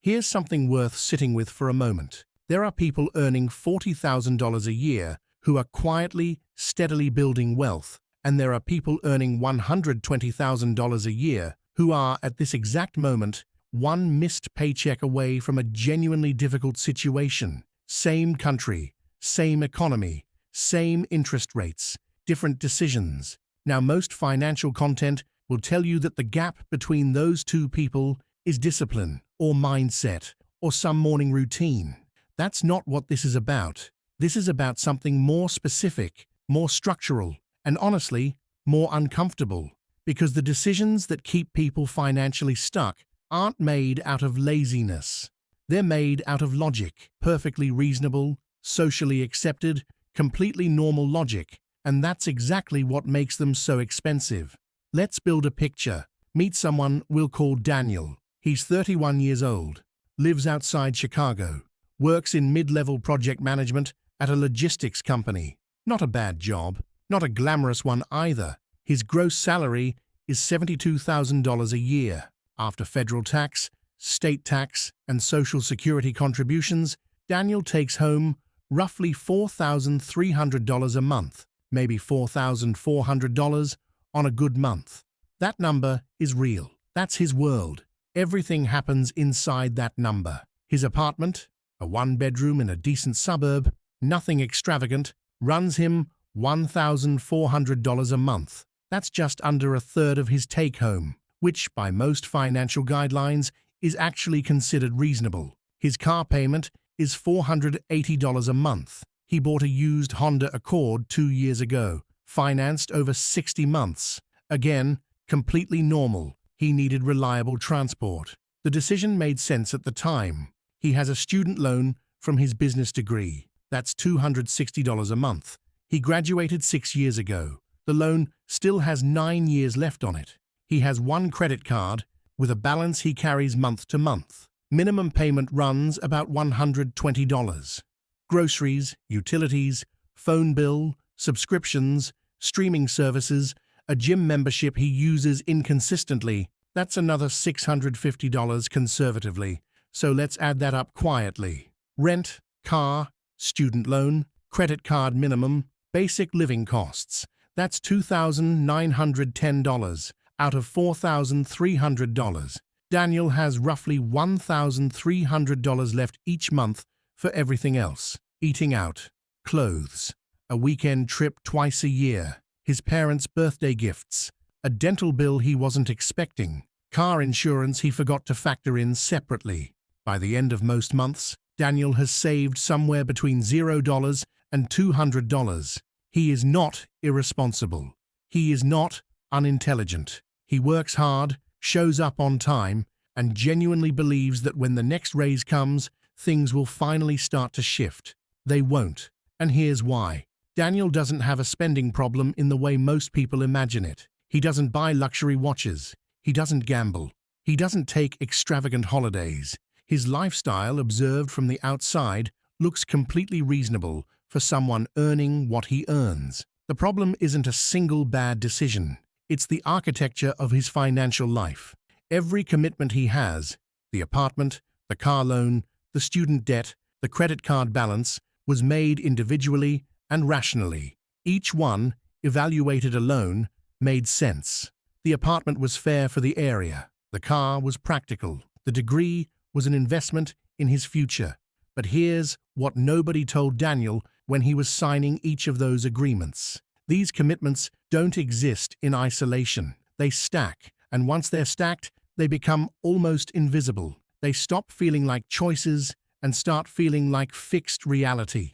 Here's something worth sitting with for a moment. There are people earning $40,000 a year who are quietly, steadily building wealth, and there are people earning $120,000 a year who are, at this exact moment, one missed paycheck away from a genuinely difficult situation. Same country, same economy, same interest rates, different decisions. Now, most financial content will tell you that the gap between those two people is discipline or mindset or some morning routine. That's not what this is about. This is about something more specific, more structural, and honestly, more uncomfortable. Because the decisions that keep people financially stuck aren't made out of laziness. They're made out of logic, perfectly reasonable, socially accepted, completely normal logic, and that's exactly what makes them so expensive. Let's build a picture. Meet someone we'll call Daniel. He's 31 years old, lives outside Chicago, works in mid-level project management at a logistics company. Not a bad job, not a glamorous one either. His gross salary is $72,000 a year. After federal tax, state tax, and Social Security contributions, Daniel takes home roughly $4,300 a month, maybe $4,400 on a good month. That number is real. That's his world. Everything happens inside that number. His apartment, a one-bedroom in a decent suburb, nothing extravagant, runs him $1,400 a month. That's just under a third of his take-home, which, by most financial guidelines, is actually considered reasonable. His car payment is $480 a month. He bought a used Honda Accord 2 years ago, financed over 60 months. Again, completely normal. He needed reliable transport. The decision made sense at the time. He has a student loan from his business degree. That's $260 a month. He graduated 6 years ago. The loan still has 9 years left on it. He has one credit card with a balance he carries month to month. Minimum payment runs about $120. Groceries, utilities, phone bill, subscriptions, streaming services, a gym membership he uses inconsistently. That's another $650 conservatively. So let's add that up quietly. Rent, car, student loan, credit card minimum, basic living costs. That's $2,910 out of $4,300. Daniel has roughly $1,300 left each month for everything else. Eating out, clothes, a weekend trip twice a year, his parents' birthday gifts, a dental bill he wasn't expecting, car insurance he forgot to factor in separately. By the end of most months, Daniel has saved somewhere between $0 and $200. He is not irresponsible. He is not unintelligent. He works hard, shows up on time, and genuinely believes that when the next raise comes, things will finally start to shift. They won't. And here's why. Daniel doesn't have a spending problem in the way most people imagine it. He doesn't buy luxury watches. He doesn't gamble. He doesn't take extravagant holidays. His lifestyle, observed from the outside, looks completely reasonable for someone earning what he earns. The problem isn't a single bad decision. It's the architecture of his financial life. Every commitment he has, the apartment, the car loan, the student debt, the credit card balance, was made individually and rationally. Each one, evaluated alone, made sense. The apartment was fair for the area. The car was practical. The degree was an investment in his future. But here's what nobody told Daniel when he was signing each of those agreements. These commitments don't exist in isolation. They stack, and once they're stacked, they become almost invisible. They stop feeling like choices and start feeling like fixed reality.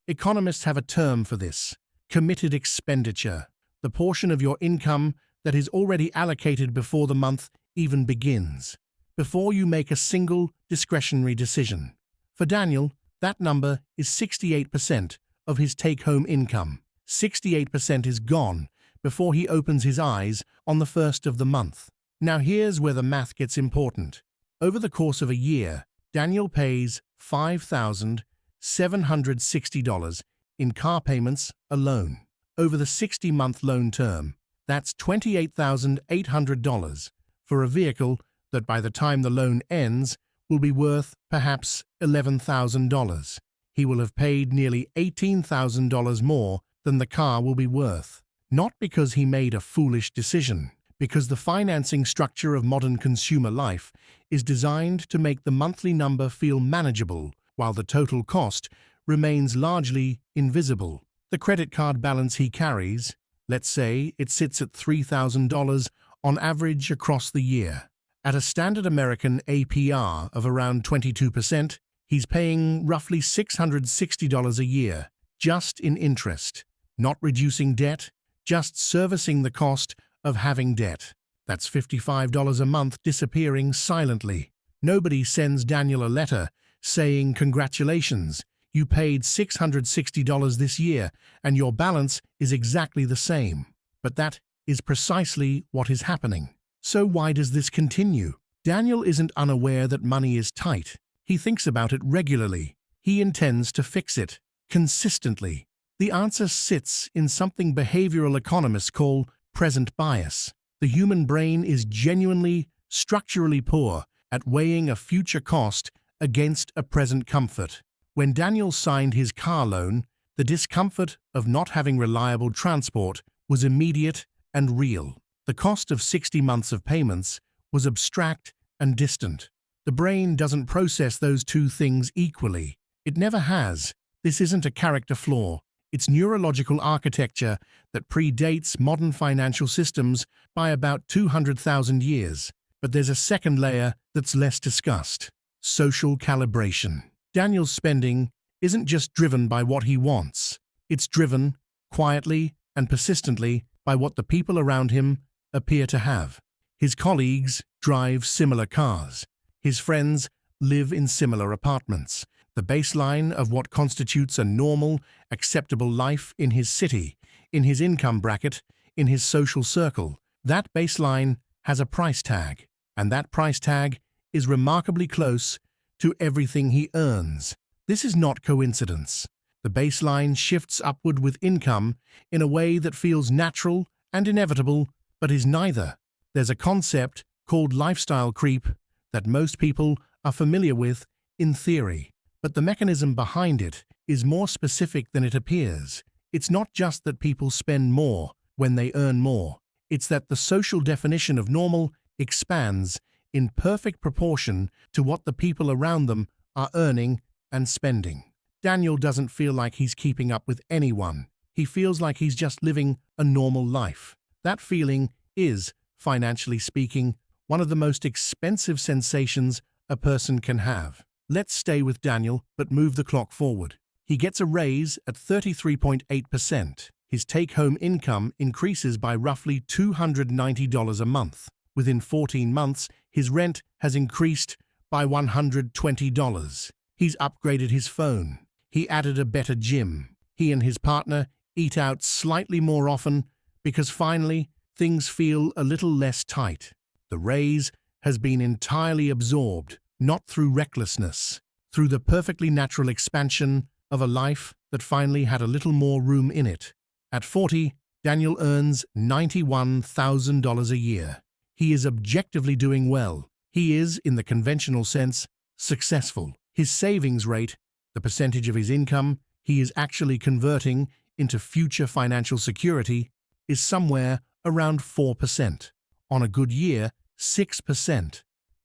Economists have a term for this: committed expenditure, the portion of your income that is already allocated before the month even begins, before you make a single discretionary decision. For Daniel, that number is 68% of his take-home income. 68% is gone before he opens his eyes on the first of the month. Now here's where the math gets important. Over the course of a year, Daniel pays $5,760 in car payments alone. Over the 60-month loan term, that's $28,800 for a vehicle that by the time the loan ends will be worth perhaps $11,000. He will have paid nearly $18,000 more than the car will be worth. Not because he made a foolish decision, because the financing structure of modern consumer life is designed to make the monthly number feel manageable while the total cost remains largely invisible. The credit card balance he carries, let's say it sits at $3,000 on average across the year. At a standard American APR of around 22%, he's paying roughly $660 a year just in interest, not reducing debt, just servicing the cost of having debt. That's $55 a month disappearing silently. Nobody sends Daniel a letter saying, "Congratulations, you paid $660 this year and your balance is exactly the same." But that is precisely what is happening. So why does this continue? Daniel isn't unaware that money is tight. He thinks about it regularly. He intends to fix it, consistently. The answer sits in something behavioral economists call present bias. The human brain is genuinely, structurally poor at weighing a future cost against a present comfort. When Daniel signed his car loan, the discomfort of not having reliable transport was immediate and real. The cost of 60 months of payments was abstract and distant. The brain doesn't process those two things equally. It never has. This isn't a character flaw. It's neurological architecture that predates modern financial systems by about 200,000 years. But there's a second layer that's less discussed: social calibration. Daniel's spending isn't just driven by what he wants. It's driven, quietly and persistently, by what the people around him appear to have. His colleagues drive similar cars. His friends live in similar apartments. The baseline of what constitutes a normal, acceptable life in his city, in his income bracket, in his social circle, that baseline has a price tag, and that price tag is remarkably close to everything he earns. This is not coincidence. The baseline shifts upward with income in a way that feels natural and inevitable, but is neither. There's a concept called lifestyle creep that most people are familiar with in theory, but the mechanism behind it is more specific than it appears. It's not just that people spend more when they earn more. It's that the social definition of normal expands in perfect proportion to what the people around them are earning and spending. Daniel doesn't feel like he's keeping up with anyone. He feels like he's just living a normal life. That feeling is, financially speaking, one of the most expensive sensations a person can have. Let's stay with Daniel, but move the clock forward. He gets a raise at 33.8%. His take-home income increases by roughly $290 a month. Within 14 months, his rent has increased by $120. He's upgraded his phone. He added a better gym. He and his partner eat out slightly more often because finally things feel a little less tight. The raise has been entirely absorbed, not through recklessness, through the perfectly natural expansion of a life that finally had a little more room in it. At 40, Daniel earns $91,000 a year. He is objectively doing well. He is, in the conventional sense, successful. His savings rate, the percentage of his income he is actually converting into future financial security, is somewhere around 4%. On a good year, 6%.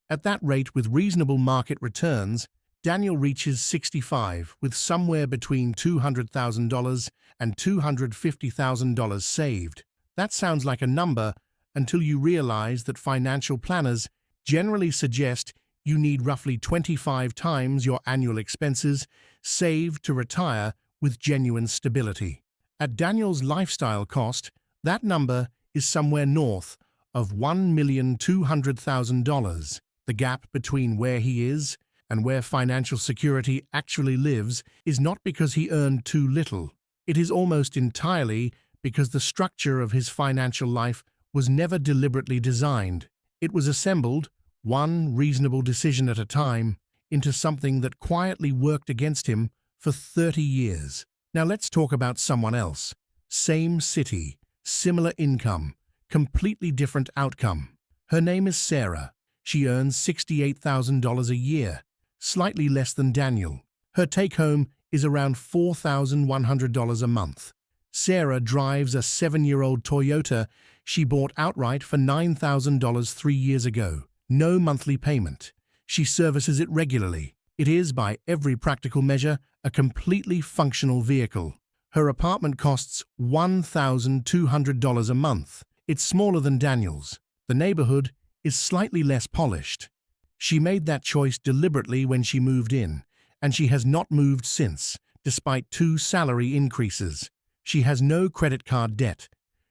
At that rate, with reasonable market returns, Daniel reaches 65 with somewhere between $200,000 and $250,000 saved. That sounds like a number until you realize that financial planners generally suggest you need roughly 25 times your annual expenses saved to retire with genuine stability. At Daniel's lifestyle cost, that number is somewhere north of $1,200,000. The gap between where he is and where financial security actually lives is not because he earned too little. It is almost entirely because the structure of his financial life was never deliberately designed. It was assembled, one reasonable decision at a time, into something that quietly worked against him for 30 years. Now let's talk about someone else. Same city, similar income, completely different outcome. Her name is Sarah. She earns $68,000 a year, slightly less than Daniel. Her take-home is around $4,100 a month. Sarah drives a 7-year-old Toyota she bought outright for $9,000 3 years ago. No monthly payment. She services it regularly. It is, by every practical measure, a completely functional vehicle. Her apartment costs $1,200 a month. It's smaller than Daniel's. The neighborhood is slightly less polished. She made that choice deliberately when she moved in, and she has not moved since, despite 2 salary increases. She has no credit card debt.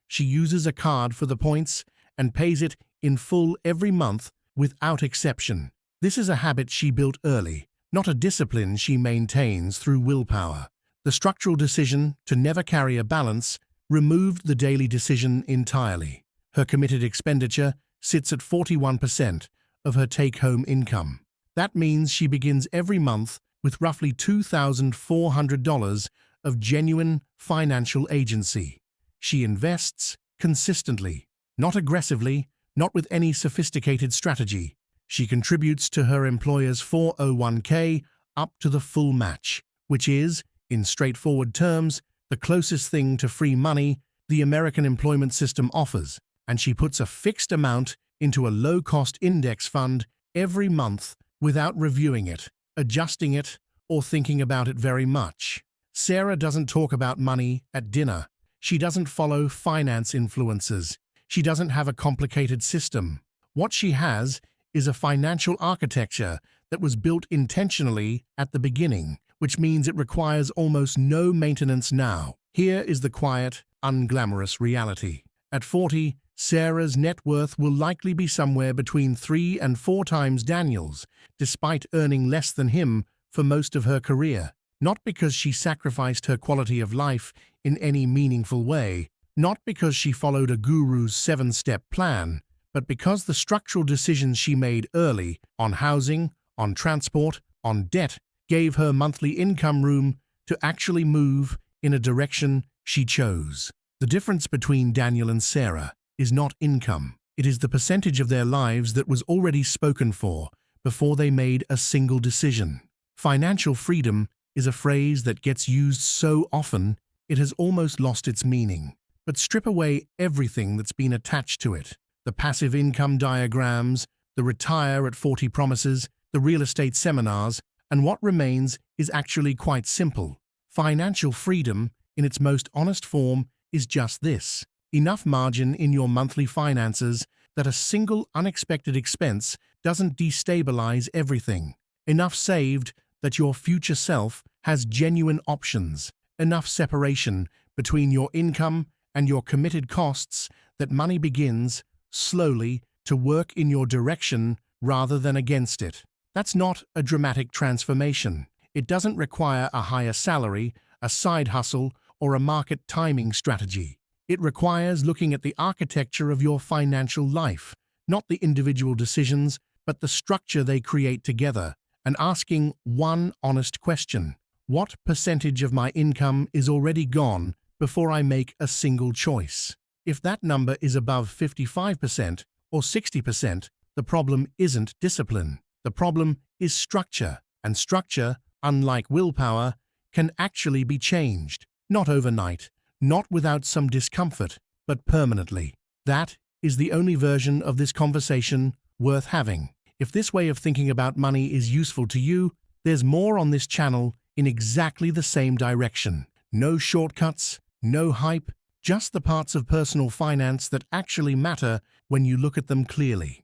She uses a card for the points and pays it in full every month without exception. This is a habit she built early, not a discipline she maintains through willpower. The structural decision to never carry a balance removed the daily decision entirely. Her committed expenditure sits at 41% of her take-home income. That means she begins every month with roughly $2,400 of genuine financial agency. She invests consistently, not aggressively, not with any sophisticated strategy. She contributes to her employer's 401k up to the full match, which is, in straightforward terms, the closest thing to free money the American employment system offers, and she puts a fixed amount into a low-cost index fund every month without reviewing it, adjusting it, or thinking about it very much. Sarah doesn't talk about money at dinner. She doesn't follow finance influencers. She doesn't have a complicated system. What she has is a financial architecture that was built intentionally at the beginning, which means it requires almost no maintenance now. Here is the quiet, unglamorous reality. At 40, Sarah's net worth will likely be somewhere between 3 and 4 times Daniel's, despite earning less than him for most of her career. Not because she sacrificed her quality of life in any meaningful way, not because she followed a guru's 7-step plan, but because the structural decisions she made early on housing, on transport, on debt, gave her monthly income room to actually move in a direction she chose. The difference between Daniel and Sarah is not income. It is the percentage of their lives that was already spoken for before they made a single decision. Financial freedom is a phrase that gets used so often it has almost lost its meaning. But strip away everything that's been attached to it. The passive income diagrams, the retire at 40 promises, the real estate seminars, and what remains is actually quite simple. Financial freedom, in its most honest form, is just this: enough margin in your monthly finances that a single unexpected expense doesn't destabilize everything. Enough saved that your future self has genuine options. Enough separation between your income and your committed costs that money begins, slowly, to work in your direction rather than against it. That's not a dramatic transformation. It doesn't require a higher salary, a side hustle, or a market timing strategy. It requires looking at the architecture of your financial life, not the individual decisions, but the structure they create together, and asking one honest question: what percentage of my income is already gone before I make a single choice? If that number is above 55% or 60%, the problem isn't discipline. The problem is structure, and structure, unlike willpower, can actually be changed. Not overnight, not without some discomfort, but permanently. That is the only version of this conversation worth having. If this way of thinking about money is useful to you, there's more on this channel in exactly the same direction. No shortcuts, no hype, just the parts of personal finance that actually matter when you look at them clearly.